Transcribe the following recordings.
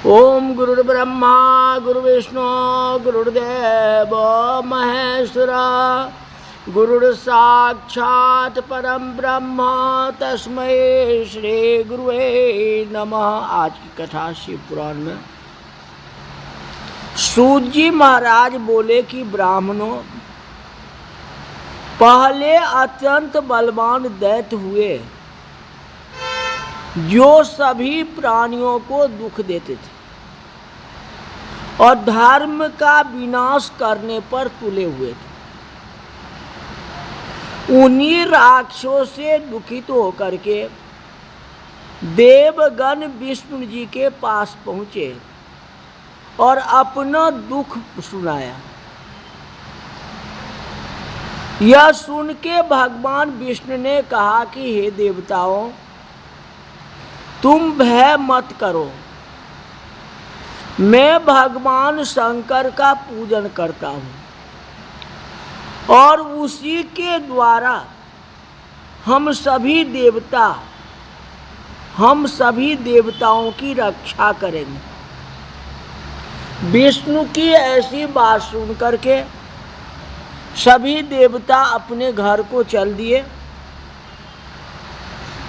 ओम गुरुर्ब्रह्मा गुरुविष्णु गुरुर्देव महेश्वरा गुरुर्साक्षात् परम ब्रह्म तस्मै श्री गुरुवे नमः। आज की कथा शिव पुराण में सूत जी महाराज बोले कि ब्राह्मणों, पहले अत्यंत बलवान दैत्य हुए जो सभी प्राणियों को दुख देते थे और धर्म का विनाश करने पर तुले हुए थे। उन्हीं राक्षसों से दुखित होकर के देवगण विष्णु जी के पास पहुंचे और अपना दुख सुनाया। यह सुन के भगवान विष्णु ने कहा कि हे देवताओं, तुम भय मत करो, मैं भगवान शंकर का पूजन करता हूँ और उसी के द्वारा हम सभी देवताओं की रक्षा करेंगे। विष्णु की ऐसी बात सुन करके सभी देवता अपने घर को चल दिए।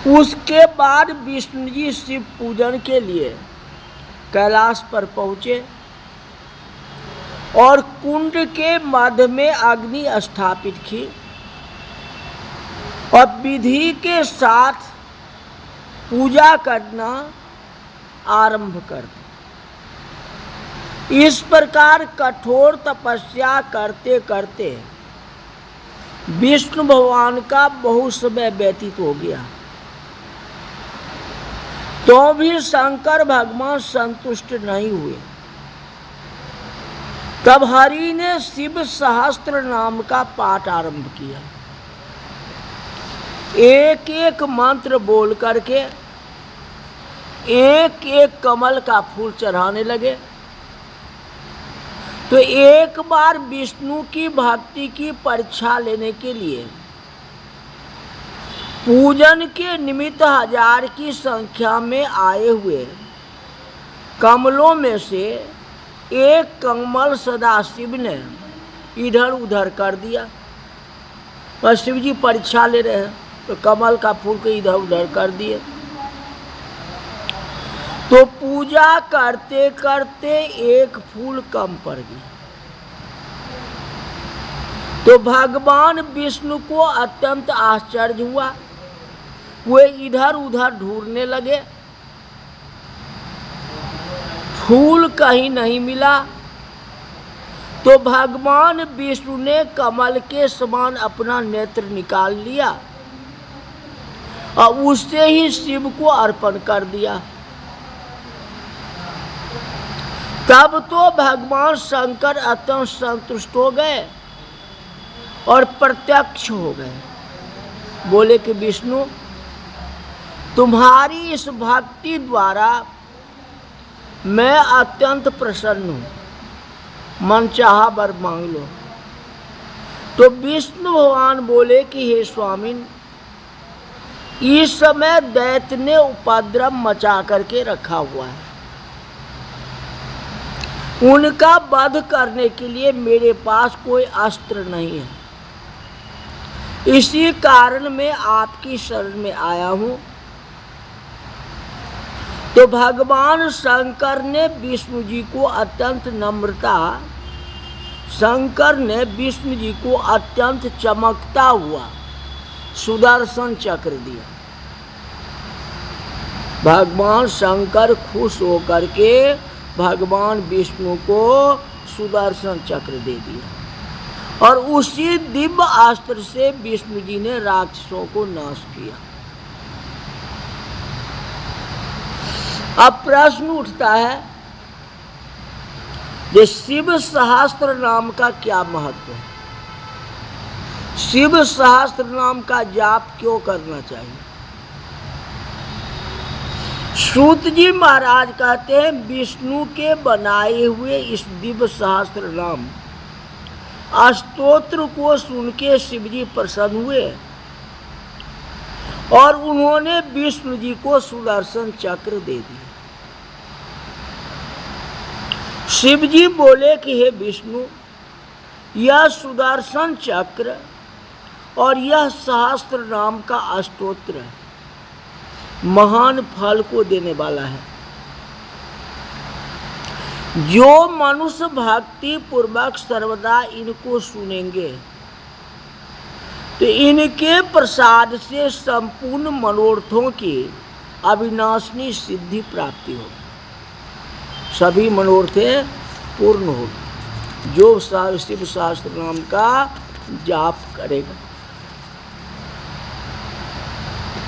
उसके बाद विष्णु जी शिव पूजन के लिए कैलाश पर पहुंचे और कुंड के मध्य में अग्नि स्थापित की और विधि के साथ पूजा करना आरंभ कर दी। इस प्रकार कठोर तपस्या करते करते विष्णु भगवान का बहुत समय व्यतीत हो गया, तो भी शंकर भगवान संतुष्ट नहीं हुए। तब हरि ने शिव सहस्त्र नाम का पाठ आरंभ किया। एक एक मंत्र बोल करके एक एक कमल का फूल चढ़ाने लगे। तो एक बार विष्णु की भक्ति की परीक्षा लेने के लिए पूजन के निमित्त 1000 की संख्या में आए हुए कमलों में से एक कमल सदाशिव ने इधर उधर कर दिया। पर शिव जी परीक्षा ले रहे हैं तो कमल का फूल को इधर उधर कर दिए। तो पूजा करते करते एक फूल कम पड़ गया। तो भगवान विष्णु को अत्यंत आश्चर्य हुआ। वे इधर उधर ढूंढने लगे, फूल कहीं नहीं मिला। तो भगवान विष्णु ने कमल के समान अपना नेत्र निकाल लिया और उससे ही शिव को अर्पण कर दिया। तब तो भगवान शंकर अत्यंत संतुष्ट हो गए और प्रत्यक्ष हो गए। बोले कि विष्णु, तुम्हारी इस भक्ति द्वारा मैं अत्यंत प्रसन्न हूँ, मन चाहा वर मांग लो। तो विष्णु भगवान बोले कि हे स्वामिन, इस समय दैत्य ने उपद्रव मचा करके रखा हुआ है। उनका वध करने के लिए मेरे पास कोई अस्त्र नहीं है। इसी कारण मैं आपकी शरण में आया हूँ। तो भगवान शंकर ने विष्णु जी को अत्यंत चमकता हुआ सुदर्शन चक्र दिया। भगवान शंकर खुश होकर के भगवान विष्णु को सुदर्शन चक्र दे दिया और उसी दिव्य अस्त्र से विष्णु जी ने राक्षसों को नाश किया। अब प्रश्न उठता है, ये शिव सहस्त्र नाम का क्या महत्व है? शिव सहस्त्र नाम का जाप क्यों करना चाहिए? सूत जी महाराज कहते हैं, विष्णु के बनाए हुए इस दिव्य सहस्त्र नाम स्तोत्र को सुन के शिव जी प्रसन्न हुए और उन्होंने विष्णु जी को सुदर्शन चक्र दे दिया। शिव जी बोले कि हे विष्णु, यह सुदर्शन चक्र और यह सहस्त्र नाम का अष्टोत्र महान फल को देने वाला है। जो मनुष्य भक्ति पूर्वक सर्वदा इनको सुनेंगे तो इनके प्रसाद से संपूर्ण मनोरथों की अविनाशनी सिद्धि प्राप्ति होगी। सभी मनोरथें पूर्ण होगी जो शिव शास्त्र नाम का जाप करेगा।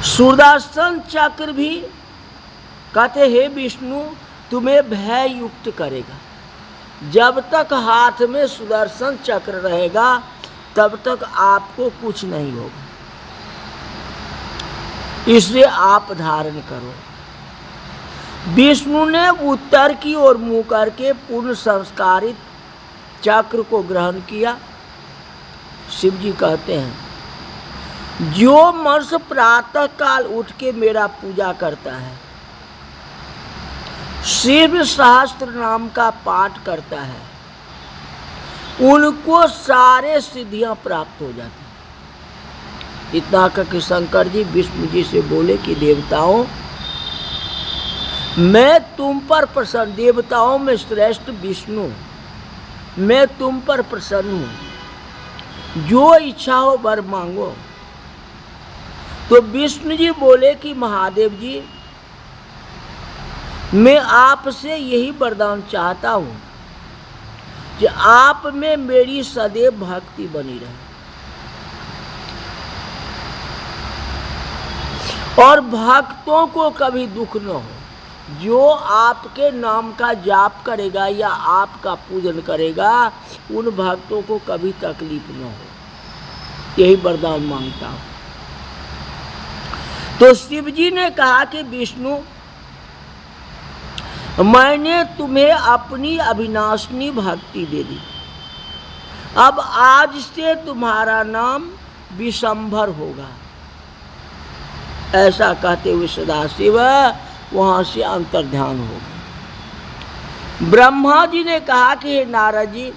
सुदर्शन चक्र भी कहते हे विष्णु, तुम्हें भय युक्त करेगा। जब तक हाथ में सुदर्शन चक्र रहेगा तब तक आपको कुछ नहीं होगा, इसलिए आप धारण करो। विष्णु ने उत्तर की ओर मुंह करके पूर्ण संस्कारित चक्र को ग्रहण किया। शिव जी कहते हैं, जो मनुष्य प्रातः काल उठ के मेरा पूजा करता है, शिव सहस्त्र नाम का पाठ करता है, उनको सारे सिद्धियां प्राप्त हो जाती। इतना करके शंकर जी विष्णु जी से बोले कि देवताओं, मैं तुम पर प्रसन्न, देवताओं में श्रेष्ठ विष्णु, मैं तुम पर प्रसन्न हूं, जो इच्छा हो वर मांगो। तो विष्णु जी बोले कि महादेव जी, मैं आपसे यही वरदान चाहता हूं कि आप में मेरी सदैव भक्ति बनी रहे और भक्तों को कभी दुख न हो। जो आपके नाम का जाप करेगा या आपका पूजन करेगा, उन भक्तों को कभी तकलीफ न हो, यही वरदान मांगता हूं। तो शिव जी ने कहा कि विष्णु, मैंने तुम्हें अपनी अविनाशनी भक्ति दे दी, अब आज से तुम्हारा नाम विशंभर होगा। ऐसा कहते हुए सदाशिव वहां से अंतर्ध्यान हो गए। ब्रह्मा जी ने कहा कि हे नारद जी,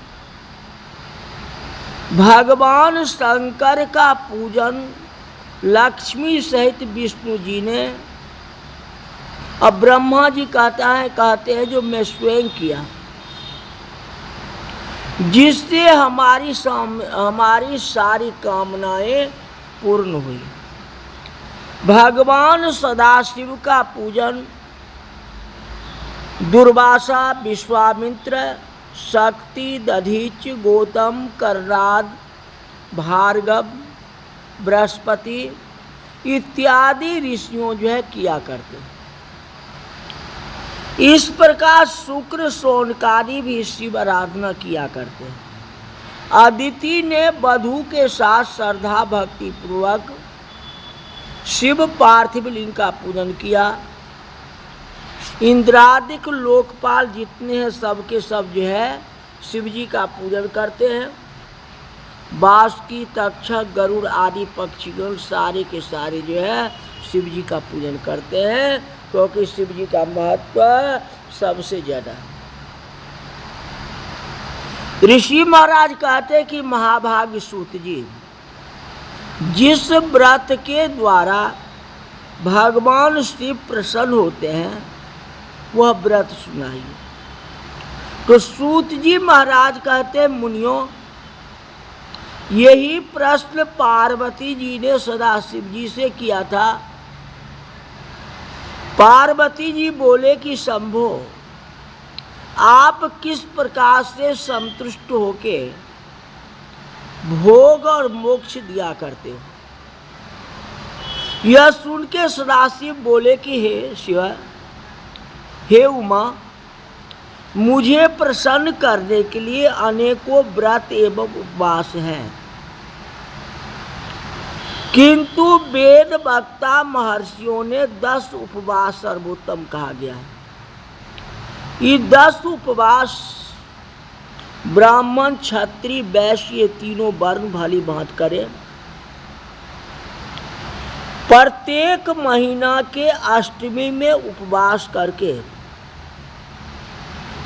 भगवान शंकर का पूजन लक्ष्मी सहित विष्णु जी ने, अब ब्रह्मा जी कहते हैं जो मैं स्वयं किया, जिससे हमारी सारी कामनाएं पूर्ण हुई। भगवान सदाशिव का पूजन दुर्वासा, विश्वामित्र, शक्ति, दधीच, गौतम, कर्णाद, भार्गव, बृहस्पति इत्यादि ऋषियों जो है किया करते हैं। इस प्रकार शुक्र, शौनकादि भी शिव आराधना किया करते हैं। अदिति ने वधु के साथ श्रद्धा भक्ति पूर्वक शिव पार्थिव लिंग का पूजन किया। इंद्रादिक लोकपाल जितने हैं सबके सब जो है शिव जी का पूजन करते हैं। बासुकी, तक्षक, गरुड़ आदि पक्षीगण सारे के सारे जो है शिव जी का पूजन करते हैं, क्योंकि शिव जी का महत्व सबसे ज्यादा है। ऋषि महाराज कहते कि महाभाग सूत जी, जिस व्रत के द्वारा भगवान शिव प्रसन्न होते हैं वह व्रत सुनाइए। तो सूत जी महाराज कहते हैं, मुनियों, यही प्रश्न पार्वती जी ने सदाशिव जी से किया था। पार्वती जी बोले कि शंभो, आप किस प्रकार से संतुष्ट होके भोग और मोक्ष दिया करते हो। यह सुन के सदाशिव बोले कि हे शिव, हे उमा, मुझे प्रसन्न करने के लिए अनेकों व्रत एवं उपवास हैं, किंतु वेद वक्ता महर्षियों ने 10 उपवास सर्वोत्तम कहा गया है। ये 10 उपवास ब्राह्मण, क्षत्रिय, वैश्य ये तीनों वर्ण भली भांत करें। प्रत्येक महीना के अष्टमी में उपवास करके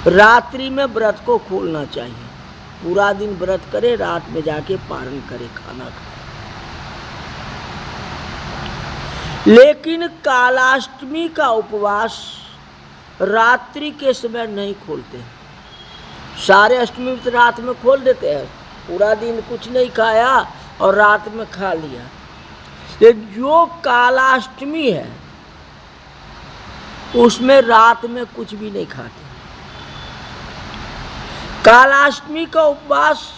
रात्रि में व्रत को खोलना चाहिए। पूरा दिन व्रत करे, रात में जाके पारण करे, खाना खाए। लेकिन कालाष्टमी का उपवास रात्रि के समय नहीं खोलते। सारे अष्टमी तो रात में खोल देते हैं, पूरा दिन कुछ नहीं खाया और रात में खा लिया। ये जो कालाष्टमी है उसमें रात में कुछ भी नहीं खाते। कालाष्टमी का उपवास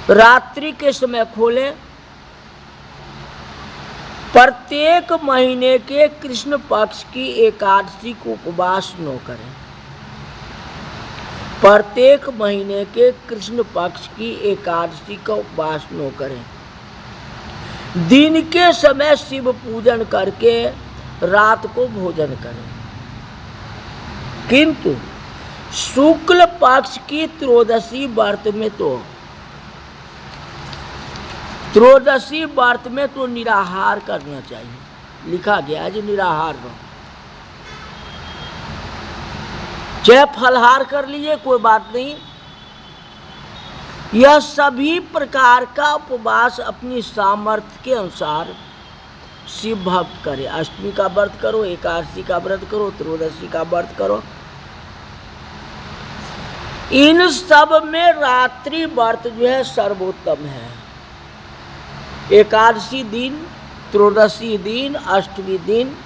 रात्रि के समय खोलें। प्रत्येक महीने के कृष्ण पक्ष की एकादशी को उपवास न करें। प्रत्येक महीने के कृष्ण पक्ष की एकादशी का उपवास न करें। दिन के समय शिव पूजन करके रात को भोजन करें। किंतु शुक्ल पक्ष की त्रयोदशी व्रत में तो निराहार करना चाहिए। लिखा गया है जो निराहार रहो। चाहे फलहार कर लीजिए, कोई बात नहीं। यह सभी प्रकार का उपवास अपनी सामर्थ्य के अनुसार शिव भक्त करे। अष्टमी का व्रत करो, एकादशी का व्रत करो, त्रयोदशी का व्रत करो। इन सब में रात्रि व्रत जो है सर्वोत्तम है। एकादशी दिन, त्रयोदशी दिन, अष्टमी दिन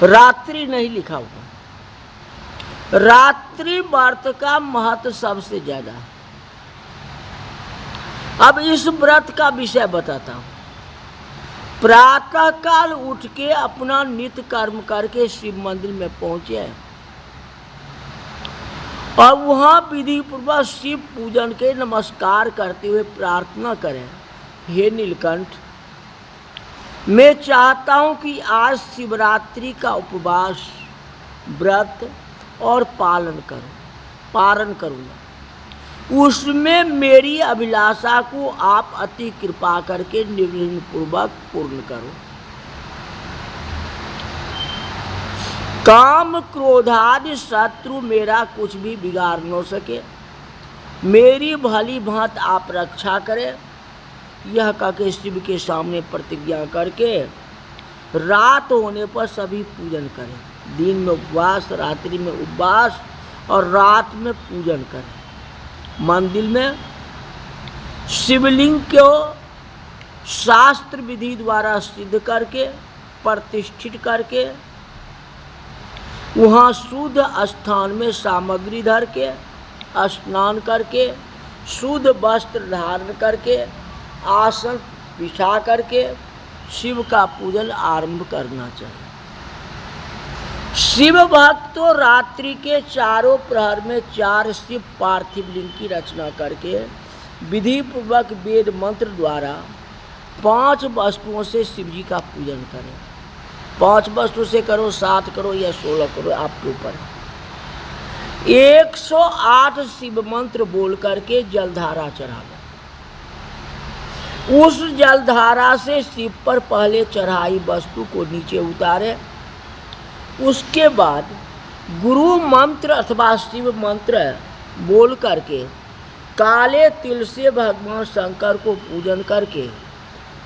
रात्रि नहीं लिखा हुआ। रात्रि व्रत का महत्व सबसे ज्यादा। अब इस व्रत का विषय बताता हूं। प्रातः काल उठ के अपना नित्य कर्म करके शिव मंदिर में पहुंचे और वहां विधि पूर्वक शिव पूजन के नमस्कार करते हुए प्रार्थना करें, हे नीलकंठ, मैं चाहता हूं कि आज शिवरात्रि का उपवास, व्रत और पारण करूंगा। उसमें मेरी अभिलाषा को आप अति कृपा करके निर्विघ्न पूर्वक पूर्ण करो। काम क्रोधादि शत्रु मेरा कुछ भी बिगाड़ न सके, मेरी भली भांति आप रक्षा करें। यह कहके शिव के सामने प्रतिज्ञा करके रात होने पर सभी पूजन करें। दिन में उपवास, रात्रि में उपवास और रात में पूजन करें। मंदिर में शिवलिंग को शास्त्र विधि द्वारा सिद्ध करके, प्रतिष्ठित करके, वहाँ शुद्ध स्थान में सामग्री धर के, स्नान करके, शुद्ध वस्त्र धारण करके, आसन बिछा करके शिव का पूजन आरंभ करना चाहिए। शिव भक्त तो रात्रि के चारों प्रहर में 4 शिव पार्थिव लिंग की रचना करके विधि पूर्वक वेद मंत्र द्वारा 5 वस्तुओं से शिव जी का पूजन करें। 5 वस्तु से करो, 7 करो या 16 करो, आपके ऊपर। 108 शिव मंत्र बोल करके जलधारा चढ़ाओ। उस जलधारा से शिव पर पहले चढ़ाई वस्तु को नीचे उतारे। उसके बाद गुरु मंत्र अथवा शिव मंत्र बोल करके काले तिल से भगवान शंकर को पूजन करके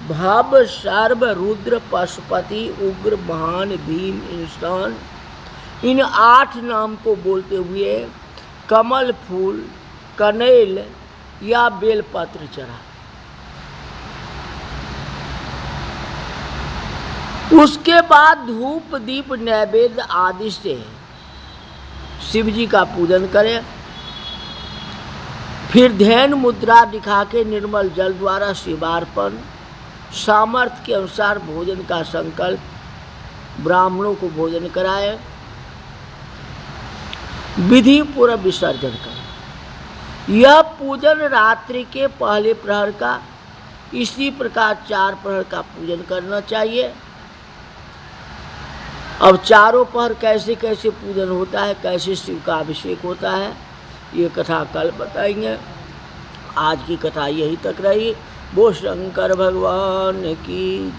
भव सर्व रुद्र पशुपति उग्र महान भीम इंसान इन 8 नाम को बोलते हुए कमल फूल, कनेल या बेलपत्र चढ़ा। उसके बाद धूप दीप नैवेद्य आदि से शिव जी का पूजन करें। फिर ध्यान मुद्रा दिखा के निर्मल जल द्वारा शिवार्पण, सामर्थ्य के अनुसार भोजन का संकल्प, ब्राह्मणों को भोजन कराए, विधि पूर्वक विसर्जन करें। यह पूजन रात्रि के पहले प्रहर का, इसी प्रकार 4 प्रहर का पूजन करना चाहिए। अब चारों पहर कैसे कैसे पूजन होता है, कैसे शिव का अभिषेक होता है, ये कथा कल बताएंगे। आज की कथा यही तक रही। वो शंकर भगवान की